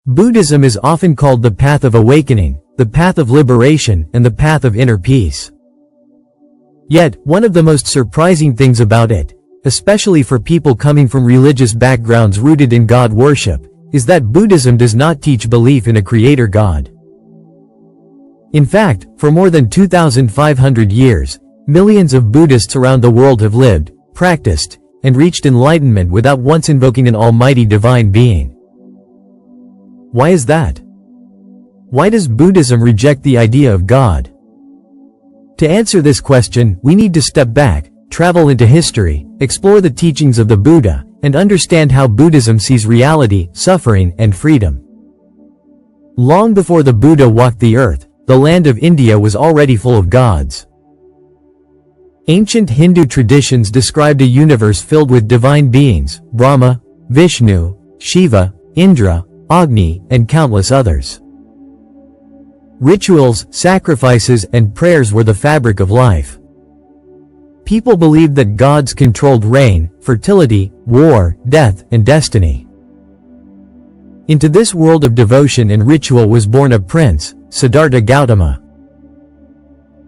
Buddhism is often called the path of awakening, the path of liberation, and the path of inner peace. Yet, one of the most surprising things about it, especially for people coming from religious backgrounds rooted in God worship, is that Buddhism does not teach belief in a creator God. In fact, for more than 2,500 years, millions of Buddhists around the world have lived, practiced, and reached enlightenment without once invoking an almighty divine being. Why is that? Why does Buddhism reject the idea of God? To answer this question, we need to step back, travel into history, explore the teachings of the Buddha, and understand how Buddhism sees reality, suffering, and freedom. Long before the Buddha walked the earth, the land of India was already full of gods. Ancient Hindu traditions described a universe filled with divine beings, Brahma, Vishnu, Shiva, Indra, Agni, and countless others. Rituals, sacrifices, and prayers were the fabric of life. People believed that gods controlled rain, fertility, war, death, and destiny. Into this world of devotion and ritual was born a prince, Siddhartha Gautama.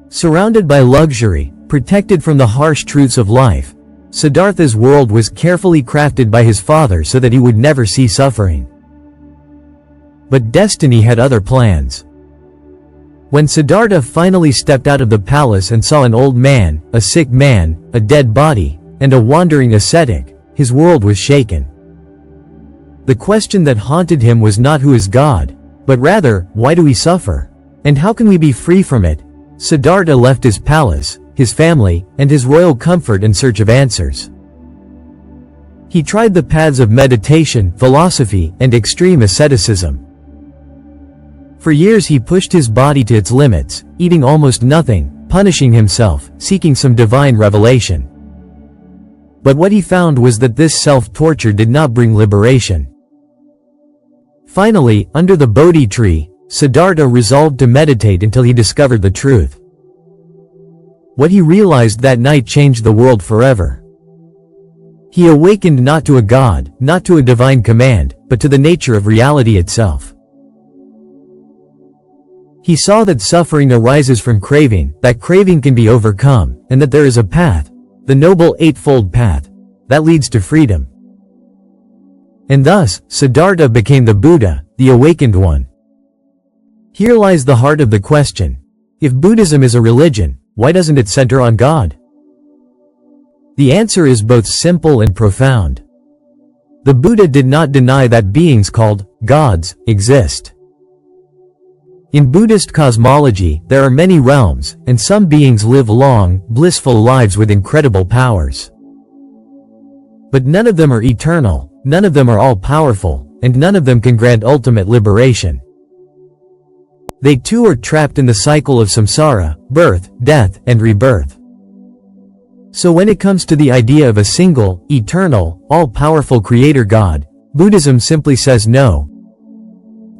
Surrounded by luxury, protected from the harsh truths of life, Siddhartha's world was carefully crafted by his father so that he would never see suffering. But destiny had other plans. When Siddhartha finally stepped out of the palace and saw an old man, a sick man, a dead body, and a wandering ascetic, his world was shaken. The question that haunted him was not who is God, but rather, why do we suffer? And how can we be free from it? Siddhartha left his palace, his family, and his royal comfort in search of answers. He tried the paths of meditation, philosophy, and extreme asceticism. For years he pushed his body to its limits, eating almost nothing, punishing himself, seeking some divine revelation. But what he found was that this self-torture did not bring liberation. Finally, under the Bodhi tree, Siddhartha resolved to meditate until he discovered the truth. What he realized that night changed the world forever. He awakened not to a god, not to a divine command, but to the nature of reality itself. He saw that suffering arises from craving, that craving can be overcome, and that there is a path, the Noble Eightfold Path, that leads to freedom. And thus, Siddhartha became the Buddha, the awakened one. Here lies the heart of the question. If Buddhism is a religion, why doesn't it center on God? The answer is both simple and profound. The Buddha did not deny that beings called gods exist. In Buddhist cosmology, there are many realms, and some beings live long, blissful lives with incredible powers. But none of them are eternal, none of them are all-powerful, and none of them can grant ultimate liberation. They too are trapped in the cycle of samsara, birth, death, and rebirth. So when it comes to the idea of a single, eternal, all-powerful creator God, Buddhism simply says no.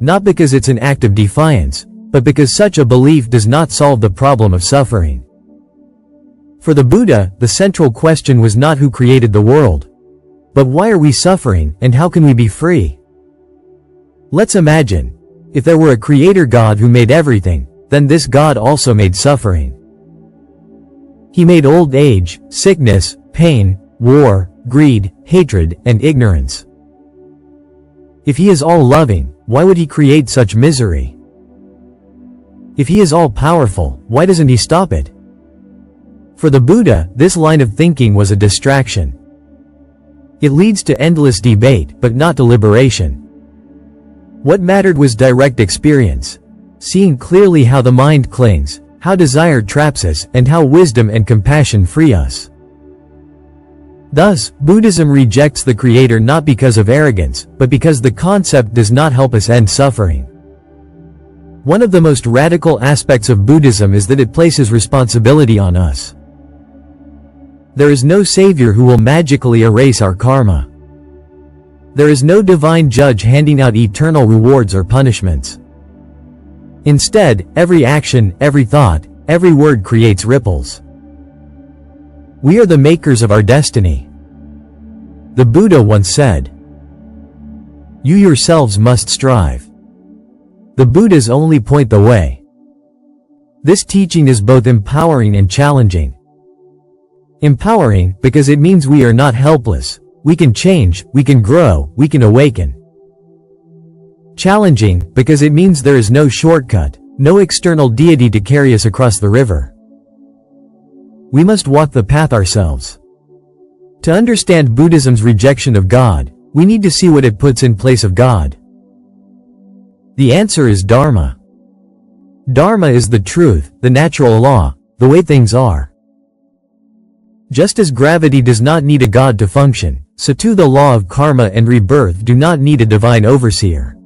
Not because it's an act of defiance, but because such a belief does not solve the problem of suffering. For the Buddha, the central question was not who created the world, but why are we suffering, and how can we be free? Let's imagine, if there were a creator God who made everything, then this God also made suffering. He made old age, sickness, pain, war, greed, hatred, and ignorance. If he is all-loving, why would he create such misery? If he is all-powerful, why doesn't he stop it? For the Buddha, this line of thinking was a distraction. It leads to endless debate, but not to liberation. What mattered was direct experience, seeing clearly how the mind clings, how desire traps us, and how wisdom and compassion free us. Thus, Buddhism rejects the Creator not because of arrogance, but because the concept does not help us end suffering. One of the most radical aspects of Buddhism is that it places responsibility on us. There is no savior who will magically erase our karma. There is no divine judge handing out eternal rewards or punishments. Instead, every action, every thought, every word creates ripples. We are the makers of our destiny. The Buddha once said, "You yourselves must strive. The Buddhas only point the way. This teaching is both empowering and challenging. Empowering, because it means we are not helpless. We can change, we can grow, we can awaken. Challenging, because it means there is no shortcut, no external deity to carry us across the river. We must walk the path ourselves. To understand Buddhism's rejection of God, we need to see what it puts in place of God. The answer is Dharma. Dharma is the truth, the natural law, the way things are. Just as gravity does not need a god to function, so too the law of karma and rebirth do not need a divine overseer.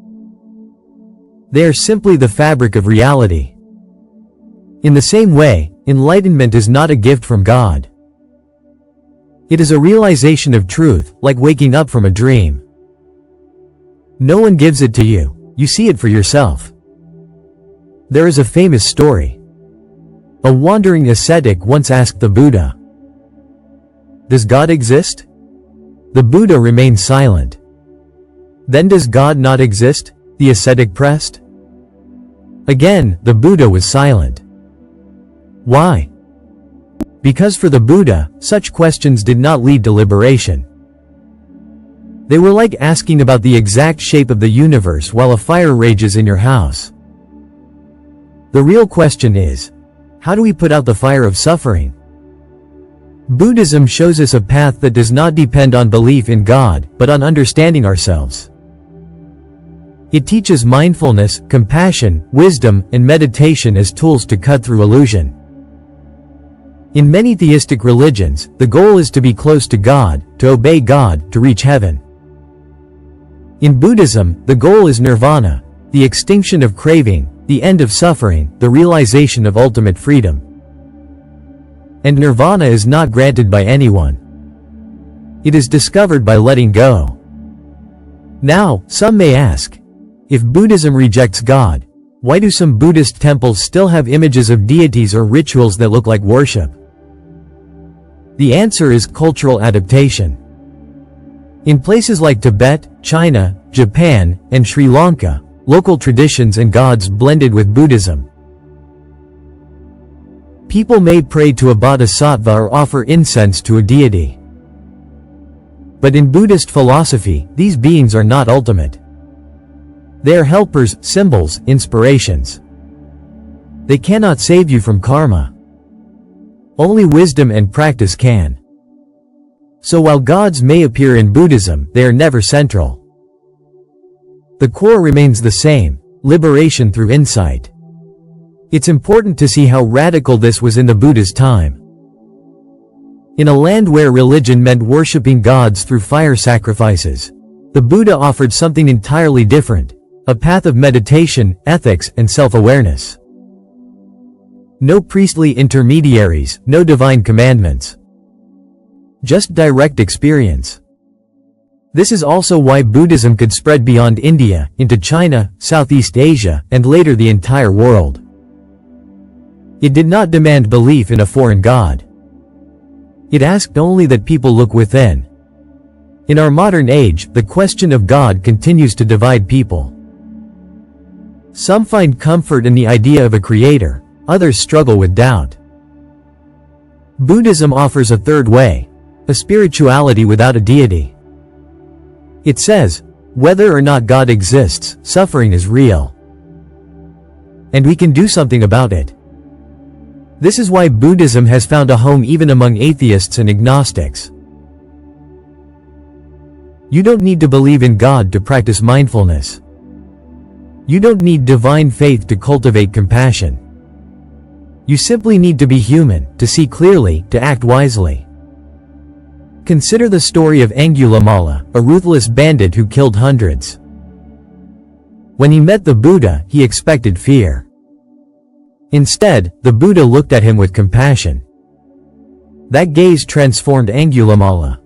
They are simply the fabric of reality. In the same way, enlightenment is not a gift from God. It is a realization of truth, like waking up from a dream. No one gives it to you, you see it for yourself. There is a famous story. A wandering ascetic once asked the Buddha, "Does God exist?" The Buddha remained silent. "Then does God not exist?" the ascetic pressed. Again, the Buddha was silent. Why? Because for the Buddha, such questions did not lead to liberation. They were like asking about the exact shape of the universe while a fire rages in your house. The real question is, how do we put out the fire of suffering? Buddhism shows us a path that does not depend on belief in God, but on understanding ourselves. It teaches mindfulness, compassion, wisdom, and meditation as tools to cut through illusion. In many theistic religions, the goal is to be close to God, to obey God, to reach heaven. In Buddhism, the goal is nirvana, the extinction of craving, the end of suffering, the realization of ultimate freedom. And nirvana is not granted by anyone. It is discovered by letting go. Now, some may ask, if Buddhism rejects God, why do some Buddhist temples still have images of deities or rituals that look like worship? The answer is cultural adaptation. In places like Tibet, China, Japan, and Sri Lanka, local traditions and gods blended with Buddhism. People may pray to a bodhisattva or offer incense to a deity. But in Buddhist philosophy, these beings are not ultimate. They are helpers, symbols, inspirations. They cannot save you from karma. Only wisdom and practice can. So while gods may appear in Buddhism, they are never central. The core remains the same: liberation through insight. It's important to see how radical this was in the Buddha's time. In a land where religion meant worshipping gods through fire sacrifices, the Buddha offered something entirely different: a path of meditation, ethics, and self-awareness. No priestly intermediaries, no divine commandments. Just direct experience. This is also why Buddhism could spread beyond India, into China, Southeast Asia, and later the entire world. It did not demand belief in a foreign god. It asked only that people look within. In our modern age, the question of God continues to divide people. Some find comfort in the idea of a creator, others struggle with doubt. Buddhism offers a third way, a spirituality without a deity. It says, whether or not God exists, suffering is real. And we can do something about it. This is why Buddhism has found a home even among atheists and agnostics. You don't need to believe in God to practice mindfulness. You don't need divine faith to cultivate compassion. You simply need to be human, to see clearly, to act wisely. Consider the story of Angulimala, a ruthless bandit who killed hundreds. When he met the Buddha, he expected fear. Instead, the Buddha looked at him with compassion. That gaze transformed Angulimala.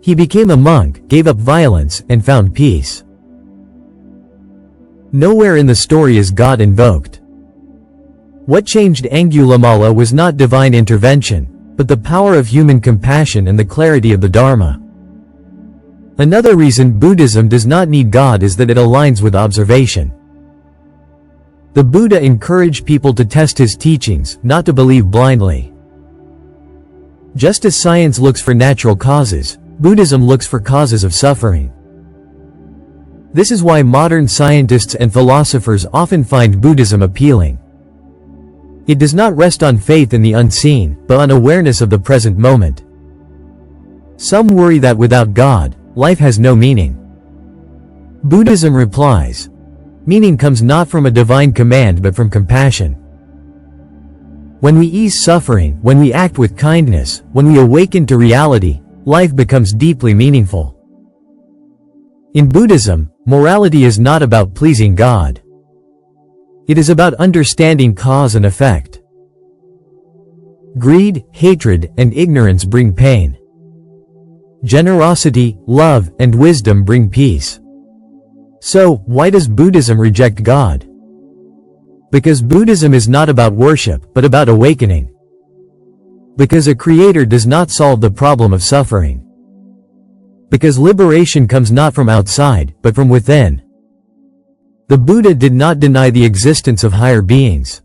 He became a monk, gave up violence, and found peace. Nowhere in the story is God invoked. What changed Angulimala was not divine intervention, but the power of human compassion and the clarity of the Dharma. Another reason Buddhism does not need God is that it aligns with observation. The Buddha encouraged people to test his teachings, not to believe blindly. Just as science looks for natural causes, Buddhism looks for causes of suffering. This is why modern scientists and philosophers often find Buddhism appealing. It does not rest on faith in the unseen, but on awareness of the present moment. Some worry that without God, life has no meaning. Buddhism replies, meaning comes not from a divine command but from compassion. When we ease suffering, when we act with kindness, when we awaken to reality, life becomes deeply meaningful. In Buddhism, morality is not about pleasing God. It is about understanding cause and effect. Greed, hatred, and ignorance bring pain. Generosity, love, and wisdom bring peace. So, why does Buddhism reject God? Because Buddhism is not about worship, but about awakening. Because a creator does not solve the problem of suffering. Because liberation comes not from outside, but from within. The Buddha did not deny the existence of higher beings.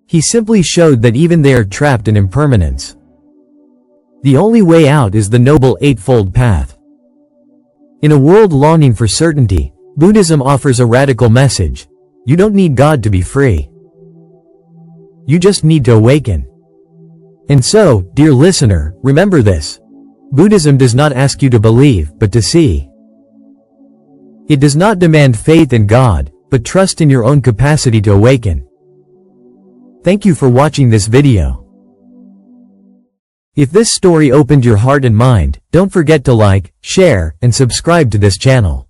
He simply showed that even they are trapped in impermanence. The only way out is the Noble Eightfold Path. In a world longing for certainty, Buddhism offers a radical message. You don't need God to be free. You just need to awaken. And so, dear listener, remember this. Buddhism does not ask you to believe, but to see. It does not demand faith in God, but trust in your own capacity to awaken. Thank you for watching this video. If this story opened your heart and mind, don't forget to like, share, and subscribe to this channel.